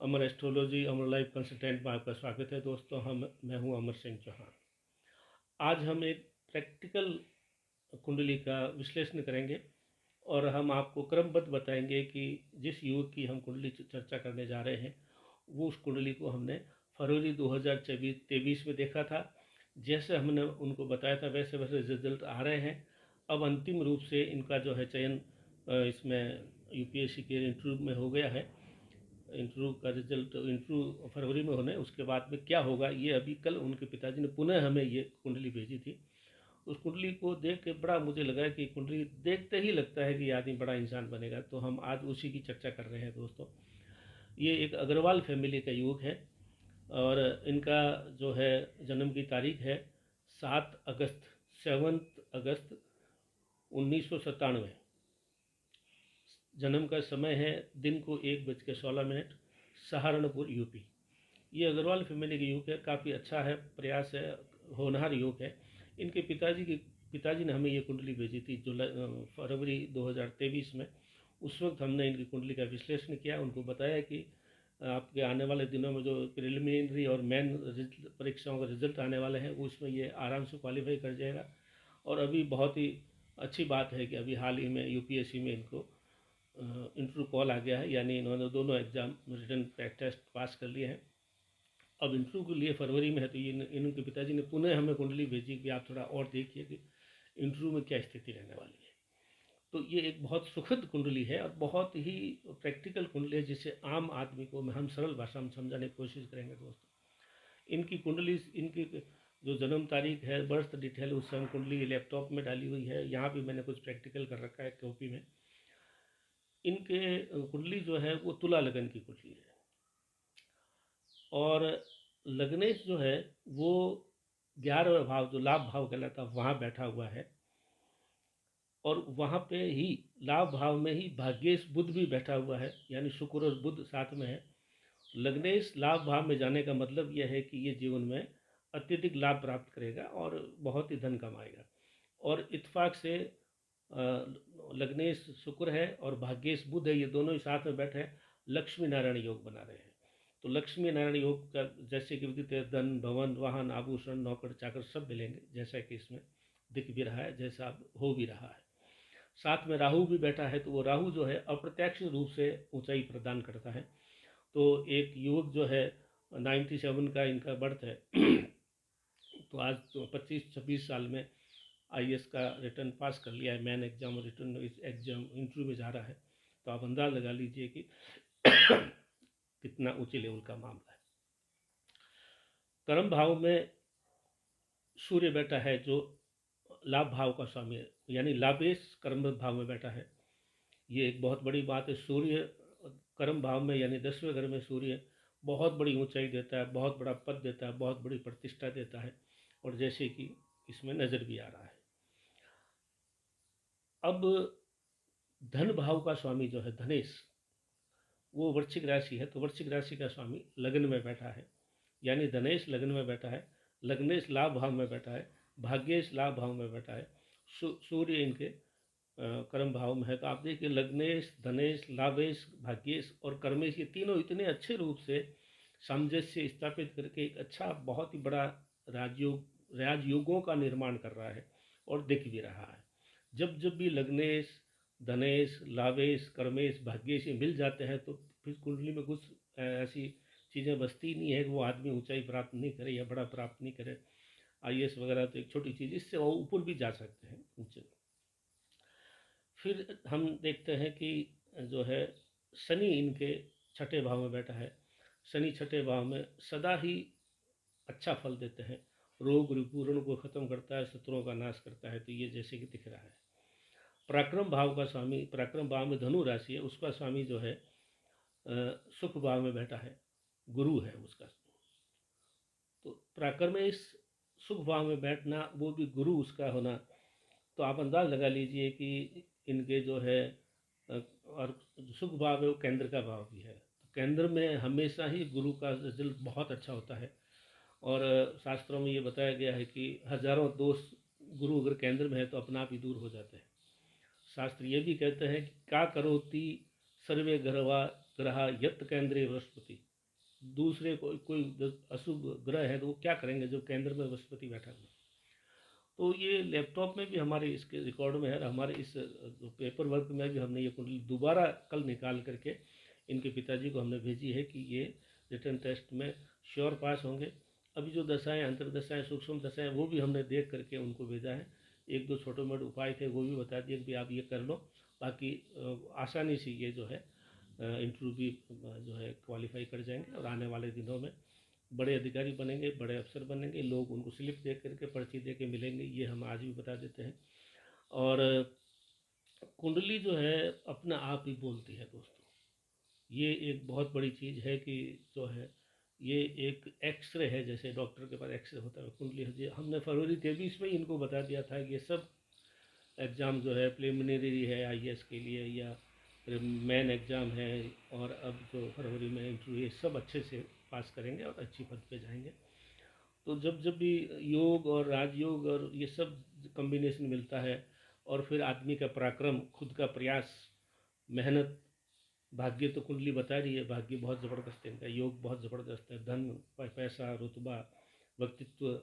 अमर astrology अमर life consultant में आपका स्वागत है दोस्तों। मैं हूं अमर सिंह चौहान। आज हम एक प्रैक्टिकल कुंडली का विश्लेषण करेंगे और हम आपको क्रमबद्ध बताएंगे कि जिस युवक की हम कुंडली चर्चा करने जा रहे हैं वो उस कुंडली को हमने फरवरी 2023 में देखा था। जैसे हमने उनको बताया था वैसे वैसे रिजल्ट आ रहे हैं। अब अंतिम रूप से इनका जो है चयन इसमें यूपीएससी के इंटरव्यू में हो गया है। इंटरव्यू का रिजल्ट इंटरव्यू फरवरी में होने उसके बाद में क्या होगा ये अभी कल उनके पिताजी ने पुनः हमें ये कुंडली भेजी थी। उस कुंडली को देख के बड़ा मुझे लगा कि कुंडली देखते ही लगता है कि ये आदमी बड़ा इंसान बनेगा, तो हम आज उसी की चर्चा कर रहे हैं दोस्तों। ये एक अग्रवाल फैमिली का युवक है और इनका जो है जन्म की तारीख है 7 अगस्त 1997। जन्म का समय है दिन को 1:16 सहारनपुर यूपी। ये अग्रवाल फैमिली के युवक है, काफ़ी अच्छा है, प्रयास है, होनहार युवक है। इनके पिताजी ने हमें ये कुंडली भेजी थी फरवरी 2023 में। उस वक्त हमने इनकी कुंडली का विश्लेषण किया, उनको बताया कि आपके आने वाले दिनों में जो प्रिलिमिनरी और मेन परीक्षाओं का रिजल्ट आने वाले हैं वो उसमें ये आराम से क्वालिफाई कर जाएगा। और अभी बहुत ही अच्छी बात है कि अभी हाल ही में यूपीएससी में इनको इंटरव्यू कॉल आ गया है, यानी इन्होंने दोनों एग्ज़ाम रिटन टेस्ट पास कर लिए हैं। अब इंटरव्यू के लिए फरवरी में है, तो ये इनके पिताजी ने पुनः हमें कुंडली भेजी कि आप थोड़ा और देखिए कि इंटरव्यू में क्या स्थिति रहने वाली है। तो ये एक बहुत सुखद कुंडली है और बहुत ही प्रैक्टिकल कुंडली है जिसे आम आदमी को हम सरल भाषा में समझाने की कोशिश करेंगे दोस्तों। इनकी कुंडली, इनकी जो जन्म तारीख है, बर्थ डिटेल, उस समय कुंडली लैपटॉप में डाली हुई है। यहाँ भी मैंने कुछ प्रैक्टिकल कर रखा है कॉपी में। इनके कुंडली जो है वो तुला लगन की कुंडली है और लग्नेश जो है वो 11वां भाव जो लाभ भाव कहलाता है वहाँ बैठा हुआ है और वहाँ पे ही लाभ भाव में ही भाग्येश बुध भी बैठा हुआ है, यानी शुक्र और बुध साथ में है। लग्नेश लाभ भाव में जाने का मतलब यह है कि ये जीवन में अत्यधिक लाभ प्राप्त करेगा और बहुत ही धन कमाएगा। और इत्फाक से लग्नेश शुक्र है और भाग्येश बुध है, ये दोनों ही साथ में बैठे लक्ष्मी नारायण योग बना रहे हैं। तो लक्ष्मी नारायण योग का जैसे कि विदित है, धन भवन वाहन आभूषण नौकर चाकर सब मिलेंगे, जैसा कि इसमें दिख भी रहा है, जैसा अब हो भी रहा है। साथ में राहु भी बैठा है, तो वो राहु जो है अप्रत्यक्ष रूप से ऊंचाई प्रदान करता है। तो एक युवक जो है 97 का इनका बर्थ है तो आज तो 25-26 साल में आईएएस का रिटर्न पास कर लिया है। मैन एग्जाम और रिटर्न एग्जाम इंटरव्यू में जा रहा है, तो आप अंदाज लगा लीजिए कि कितना ऊंचे लेवल का मामला है। कर्म भाव में सूर्य बैठा है जो लाभ भाव का स्वामी है, यानी लाभेश कर्म भाव में बैठा है। ये एक बहुत बड़ी बात है। सूर्य कर्म भाव में यानी 10वें घर में सूर्य बहुत बड़ी ऊंचाई देता है, बहुत बड़ा पद देता है, बहुत बड़ी प्रतिष्ठा देता है, और जैसे कि इसमें नज़र भी आ रहा है। अब धन भाव का स्वामी जो है धनेश, वो वृश्चिक राशि है, तो वृश्चिक राशि का स्वामी लग्न में बैठा है, यानी धनेश लग्न में बैठा है, लग्नेश लाभ भाव में बैठा है, भाग्येश लाभ भाव में बैठा है, सूर्य इनके कर्म भाव में है। तो आप देखिए लग्नेश, धनेश, लाभेश, भाग्येश और कर्मेश, ये तीनों इतने अच्छे रूप से सामंजस्य स्थापित करके एक अच्छा बहुत ही बड़ा राजयोगों का निर्माण कर रहा है और दिख भी रहा है। जब जब भी लग्नेश, धनेश, लाभेश, कर्मेश, भाग्येश ये मिल जाते हैं तो फिर कुंडली में कुछ ऐसी चीज़ें बसती नहीं है कि वो आदमी ऊंचाई प्राप्त नहीं करे या बड़ा प्राप्त नहीं करे। आईएएस वगैरह तो एक छोटी चीज़, इससे वो ऊपर भी जा सकते हैं ऊंचे। फिर हम देखते हैं कि जो है शनि इनके छठे भाव में बैठा है। शनि छठे भाव में सदा ही अच्छा फल देते हैं, रोग रिपुरण को खत्म करता है, शत्रुओं का नाश करता है, तो ये जैसे कि दिख रहा है। पराक्रम भाव का स्वामी, पराक्रम भाव में धनु राशि है, उसका स्वामी जो है सुख भाव में बैठा है, गुरु है उसका। तो पराक्रम में इस सुख भाव में बैठना, वो भी गुरु उसका होना, तो आप अंदाज लगा लीजिए कि इनके जो है और सुख भाव है वो केंद्र का भाव भी है, तो केंद्र में हमेशा ही गुरु का रिजल्ट बहुत अच्छा होता है। और शास्त्रों में ये बताया गया है कि हजारों दोष गुरु अगर केंद्र में है तो अपना आप ही दूर हो जाते हैं। शास्त्र ये भी कहते हैं कि का करोति सर्वे ग्रहा यत केंद्रे बृहस्पति, दूसरे कोई जो अशुभ ग्रह है तो वो क्या करेंगे जो केंद्र में बृहस्पति बैठा हुआ। तो ये लैपटॉप में भी हमारे इसके रिकॉर्ड में है और हमारे इस पेपर वर्क में भी हमने ये कुंडली दोबारा कल निकाल करके इनके पिताजी को हमने भेजी है कि ये रिटर्न टेस्ट में श्योर पास होंगे। अभी जो दशाएं अंतर्दशाएं सूक्ष्म दशाएं वो भी हमने देख करके उनको भेजा है। एक दो छोटे मोटे उपाय थे वो भी बता दिए कि आप ये कर लो, बाकी आसानी से ये जो है इंटरव्यू भी जो है क्वालिफाई कर जाएंगे और आने वाले दिनों में बड़े अधिकारी बनेंगे, बड़े अफसर बनेंगे, लोग उनको स्लिप दे करके पर्ची दे के मिलेंगे, ये हम आज भी बता देते हैं। और कुंडली जो है अपना आप ही बोलती है दोस्तों, ये एक बहुत बड़ी चीज़ है कि जो है ये एक एक्सरे है, जैसे डॉक्टर के पास एक्सरे होता है कुंडली है। हमने फरवरी 23 में ही इनको बता दिया था कि ये सब एग्ज़ाम जो है प्रिलिमिनरी है आईएएस के लिए या मेन एग्ज़ाम है, और अब जो फरवरी में इंटरव्यू, ये सब अच्छे से पास करेंगे और अच्छी पद पे जाएंगे। तो जब जब भी योग और राजयोग और ये सब कॉम्बिनेशन मिलता है और फिर आदमी का पराक्रम, खुद का प्रयास, मेहनत, भाग्य तो कुंडली बता रही है, भाग्य बहुत ज़बरदस्त है इनका, योग बहुत ज़बरदस्त है, धन पैसा रुतबा व्यक्तित्व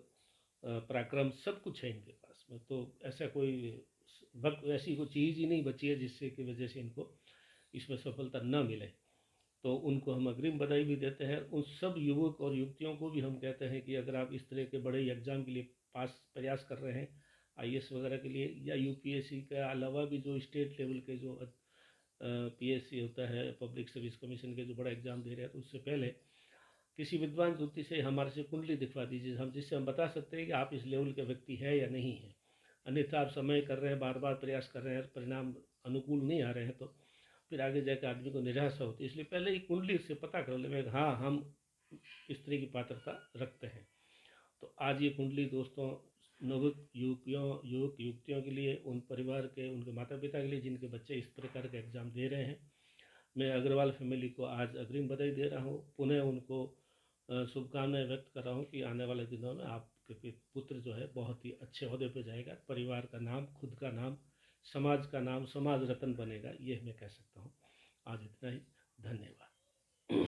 पराक्रम सब कुछ है इनके पास में। तो ऐसा कोई वक्त, ऐसी कोई चीज़ ही नहीं बची है जिससे की वजह से इनको इसमें सफलता न मिले। तो उनको हम अग्रिम बधाई भी देते हैं। उन सब युवक और युवतियों को भी हम कहते हैं कि अगर आप इस तरह के बड़े एग्ज़ाम के लिए प्रयास कर रहे हैं आईएएस वगैरह के लिए, या यूपीएससी के अलावा भी जो स्टेट लेवल के जो पीएससी होता है, पब्लिक सर्विस कमीशन के जो बड़ा एग्ज़ाम दे रहे हैं, तो उससे पहले किसी विद्वान ज्योति से हमारे से कुंडली दिखवा दीजिए, जिससे हम बता सकते हैं कि आप इस लेवल के व्यक्ति है या नहीं है। अन्यथा आप समय कर रहे हैं, बार बार प्रयास कर रहे हैं, परिणाम अनुकूल नहीं आ रहे हैं, तो फिर आगे जाकर आदमी को निराशा होती है। इसलिए पहले ही कुंडली से पता कर ले हाँ हम इस तरह की पात्रता रखते हैं। तो आज ये कुंडली दोस्तों नवयुवक युवक युवतियों के लिए, उन परिवार के, उनके माता पिता के लिए जिनके बच्चे इस प्रकार के एग्ज़ाम दे रहे हैं, मैं अग्रवाल फैमिली को आज अग्रिम बधाई दे रहा हूँ। पुनः उनको शुभकामनाएं व्यक्त कर रहा हूँ कि आने वाले दिनों में आपके पुत्र जो है बहुत ही अच्छे ओहदे पे जाएगा, परिवार का नाम, खुद का नाम, समाज का नाम, समाज रत्न बनेगा, ये मैं कह सकता हूँ। आज इतना ही, धन्यवाद।